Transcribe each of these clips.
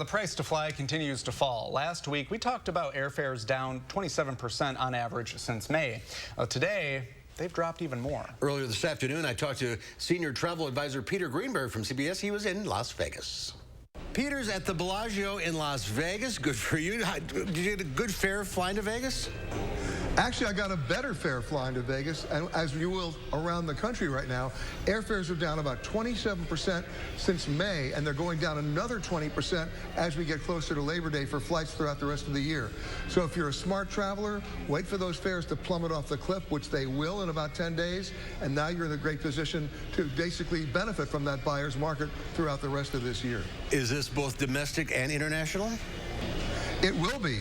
The price to fly continues to fall. Last week, we talked about airfares down 27% on average since May. Today, they've dropped even more. Earlier this afternoon, I talked to senior travel advisor Peter Greenberg from CBS. He was in Las Vegas. Peter's at the Bellagio in Las Vegas. Good for you. Did you get a good fare flying to Vegas? Actually, I got a better fare flying to Vegas, and as you will around the country right now, airfares are down about 27% since May, and they're going down another 20% as we get closer to Labor Day for flights throughout the rest of the year. So if you're a smart traveler, wait for those fares to plummet off the cliff, which they will in about 10 days, and now you're in a great position to basically benefit from that buyer's market throughout the rest of this year. Is this both domestic and international? It will be.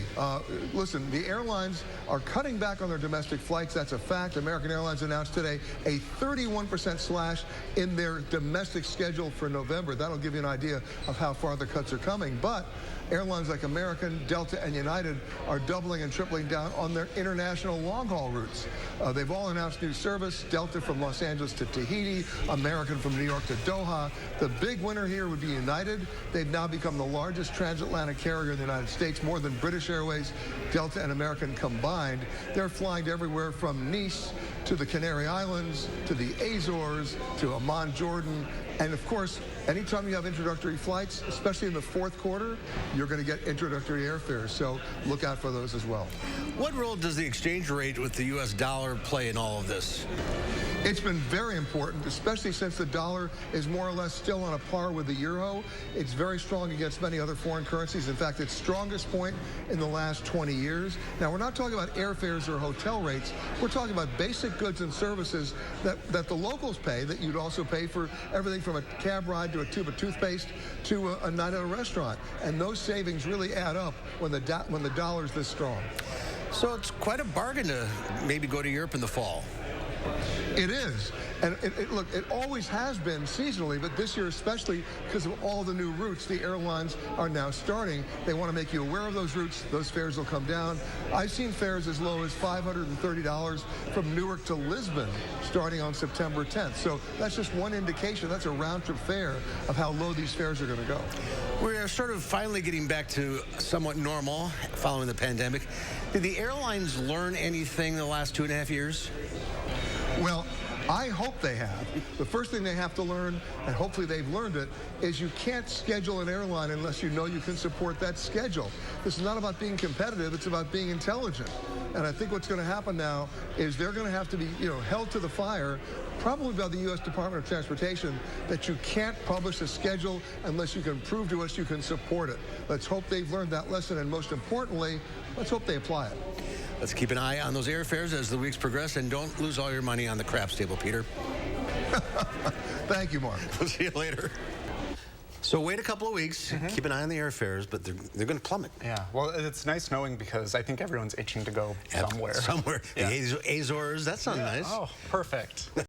Listen, the airlines are cutting back on their domestic flights. That's a fact. American Airlines announced today a 31% slash in their domestic schedule for November. That'll give you an idea of how far the cuts are coming. But airlines like American, Delta, and United are doubling and tripling down on their international long-haul routes. They've all announced new service. Delta from Los Angeles to Tahiti, American from New York to Doha. The big winner here would be United. They've now become the largest transatlantic carrier in the United States, more than British Airways, Delta, and American combined. They're flying to everywhere from Nice to the Canary Islands, to the Azores, to Amman, Jordan. And of course, anytime you have introductory flights, especially in the fourth quarter, you're going to get introductory airfares. So look out for those as well. What role does the exchange rate with the U.S. dollar play in all of this? It's been very important, especially since the dollar is more or less still on a par with the euro. It's very strong against many other foreign currencies. In fact, its strongest point in the last 20 years. Now, we're not talking about airfares or hotel rates. We're talking about basic goods and services that the locals pay, that you'd also pay for everything from a cab ride to a tube of toothpaste to a night at a restaurant. And those savings really add up when the dollar's this strong. So it's quite a bargain to maybe go to Europe in the fall. It is. And look, it always has been seasonally, but this year especially because of all the new routes the airlines are now starting. They want to make you aware of those routes. Those fares will come down. I've seen fares as low as $530 from Newark to Lisbon starting on September 10th. So that's just one indication. That's a round-trip fare of how low these fares are going to go. We're sort of finally getting back to somewhat normal following the pandemic. Did the airlines learn anything in the last 2.5 years? Well, I hope they have. The first thing they have to learn, and hopefully they've learned it, is you can't schedule an airline unless you know you can support that schedule. This is not about being competitive, it's about being intelligent. And I think what's going to happen now is they're going to have to be, held to the fire, probably by the U.S. Department of Transportation, that you can't publish a schedule unless you can prove to us you can support it. Let's hope they've learned that lesson, and most importantly, let's hope they apply it. Let's keep an eye on those airfares as the weeks progress, and don't lose all your money on the craps table, Peter. Thank you, Mark. We'll see you later. So wait a couple of weeks, keep an eye on the airfares, but they're going to plummet. Yeah, well, it's nice knowing because I think everyone's itching to go somewhere. Somewhere. Yeah. The Azores, that sounds nice. Oh, perfect.